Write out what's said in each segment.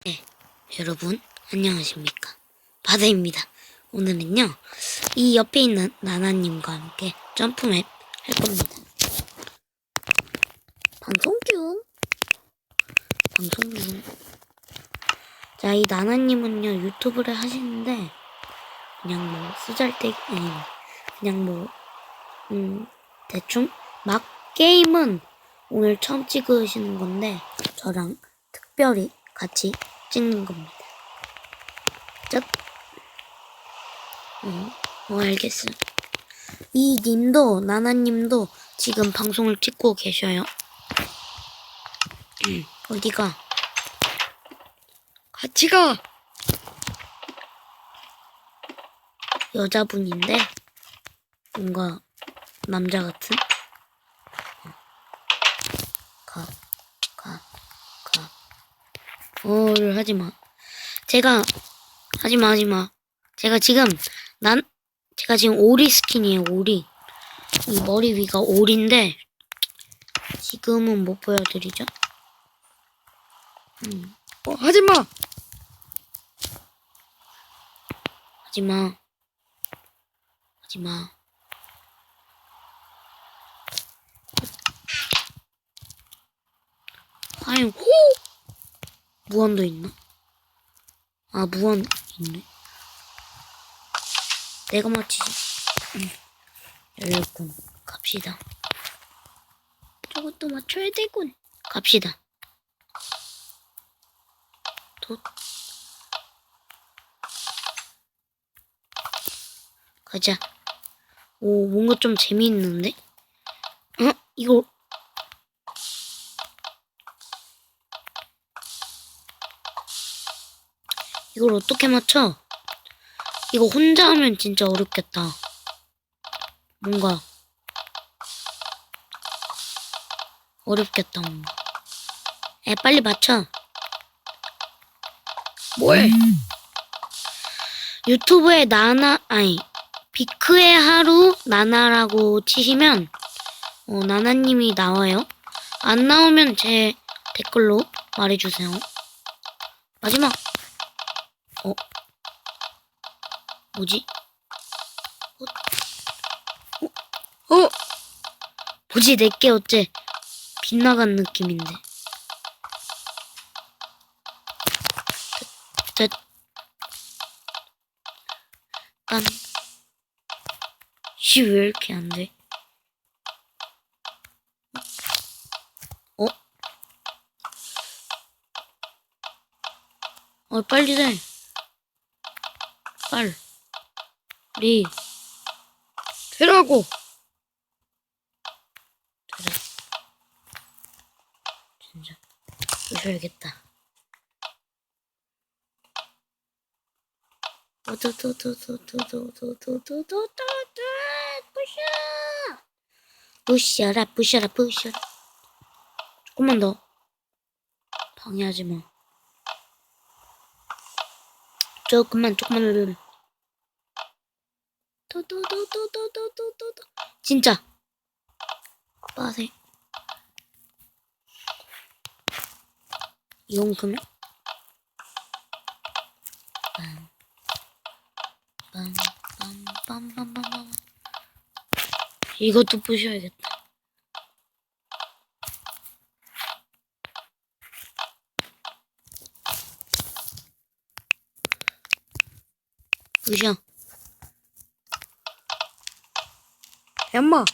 네, 여러분 안녕하십니까, 바다입니다. 오늘은요 이 옆에 있는 나나님과 함께 점프맵 할 겁니다. 방송 중. 자, 이 나나님은요 유튜브를 하시는데 그냥 뭐 쓰잘데기 아니 그냥 뭐 대충 막 게임은 오늘 처음 찍으시는 건데 저랑 특별히 같이 찍는 겁니다. 짠. 알겠어요. 이 님도, 나나님도 지금 방송을 찍고 계셔요. 어디가? 같이 가! 여자분인데, 뭔가, 남자 같은? 가. 를 하지마. 하지마. 제가 지금 오리 스킨이에요, 오리. 이 머리 위가 오리인데, 지금은 못 보여드리죠? 하지마! 과연, 무한도 있나? 아, 무한 있네. 내가 맞히지. 열렸군. 갑시다. 저것도 맞춰야 되군. 갑시다. 가자. 오, 뭔가 좀 재미있는데? 이걸 어떻게 맞춰? 이거 혼자 하면 진짜 어렵겠다. 뭔가 어렵겠다, 뭔가. 빨리 맞춰. 뭘? 유튜브에 비크의 하루 나나라고 치시면 나나님이 나와요. 안 나오면 제 댓글로 말해주세요. 마지막. 뭐지? 뭐지? 내게 어째 빗나간 느낌인데. 왜 이렇게 안 돼? 빨리 돼. 빨리 되라고. 그래. 진짜 부셔야겠다. 부셔라. 조금만 더. 방해하지 마. 조금만. 진짜. 빠세. 이만큼이야? 빰. 이것도 부셔야겠다. 부셔. 엄마.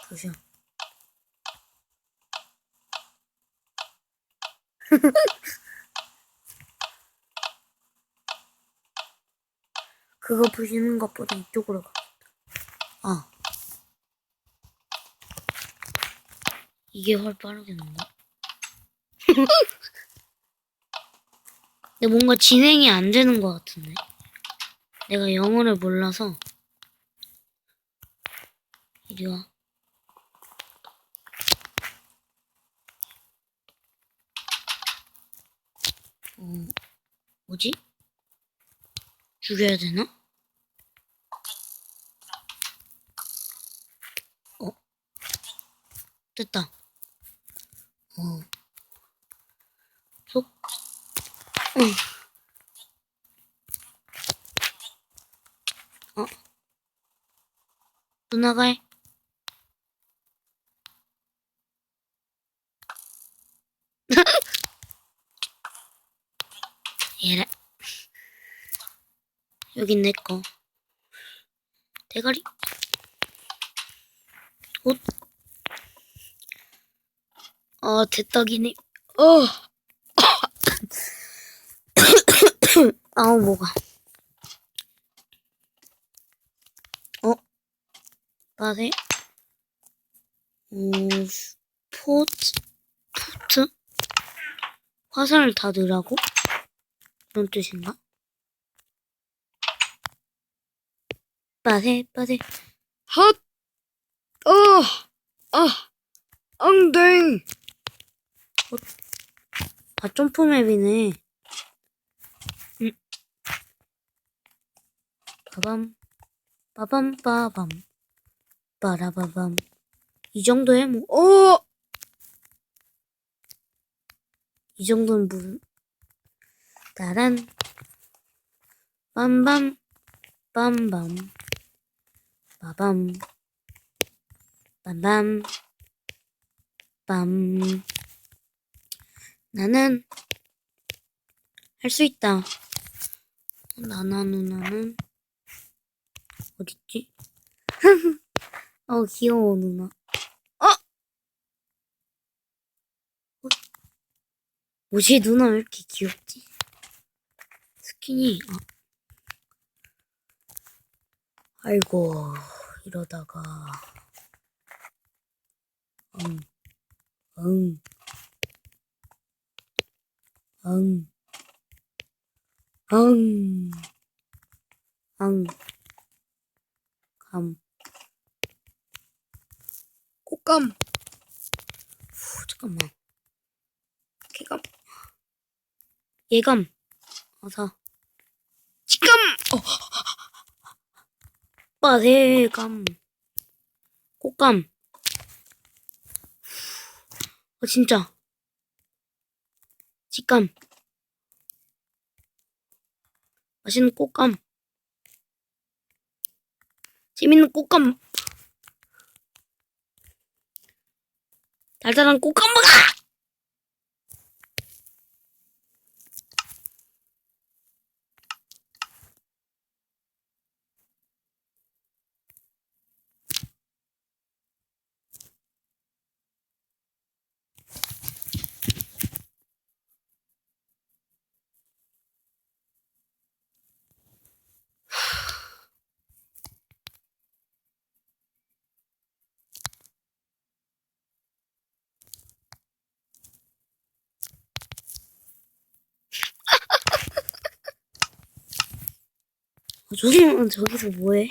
부셔. 그거 부시는 것보다 이쪽으로 가. 이게 훨 빠르겠는데? 근데 뭔가 진행이 안 되는 것 같은데? 내가 영어를 몰라서. 이리 와. 뭐지? 줄여야 되나? 됐다. 속. 누나가 해. 얘라. 여긴 내 거. 대가리. 옷. 대떡이네. 아우, 뭐가. 빠세. 포트? 화살을 다 넣으라고? 그런 뜻인가? 빠세. 핫! 엉덩! 점프맵이네. 빠밤, 빠라바밤. 이 정도에 뭐, 이 정도는 무슨, 따란, 빰밤, 빰밤, 빠밤, 빰밤, 빰. 나는 할 수 있다. 나나 누나는 어딨지? 귀여워 누나. 뭐지 누나 왜 이렇게 귀엽지? 스킨이 아이고 이러다가 감. 꽃감. 잠깐만. 개감. 예감. 어서. 직감. 빠세감. 꽃감. 진짜. 직감. 맛있는 꽃감. 재밌는 꽃감. 달달한 꽃감 먹어! 저기서 뭐해?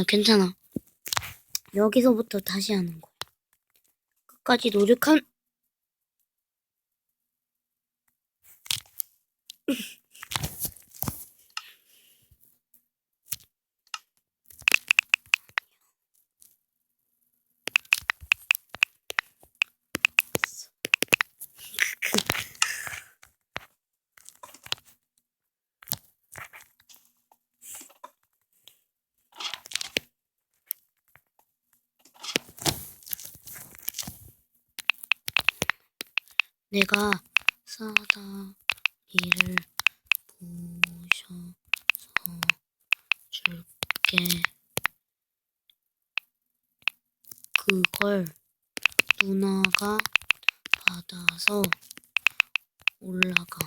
괜찮아. 여기서부터 다시 하는 거야. 끝까지 노력한. 내가 사다리를 부셔서 줄게. 그걸 누나가 받아서 올라가.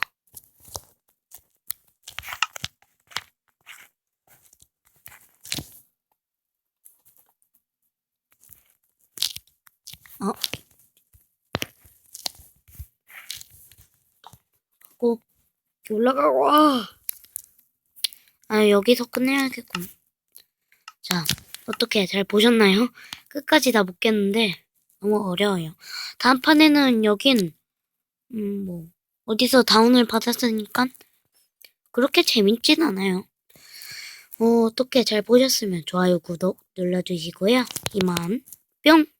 하고 올라가고. 여기서 끝내야겠군. 자, 어떻게 잘 보셨나요? 끝까지 다 못 깼는데 너무 어려워요. 다음 판에는 여긴 어디서 다운을 받았으니까 그렇게 재밌진 않아요. 어떻게 잘 보셨으면 좋아요, 구독 눌러주시고요. 이만. 뿅!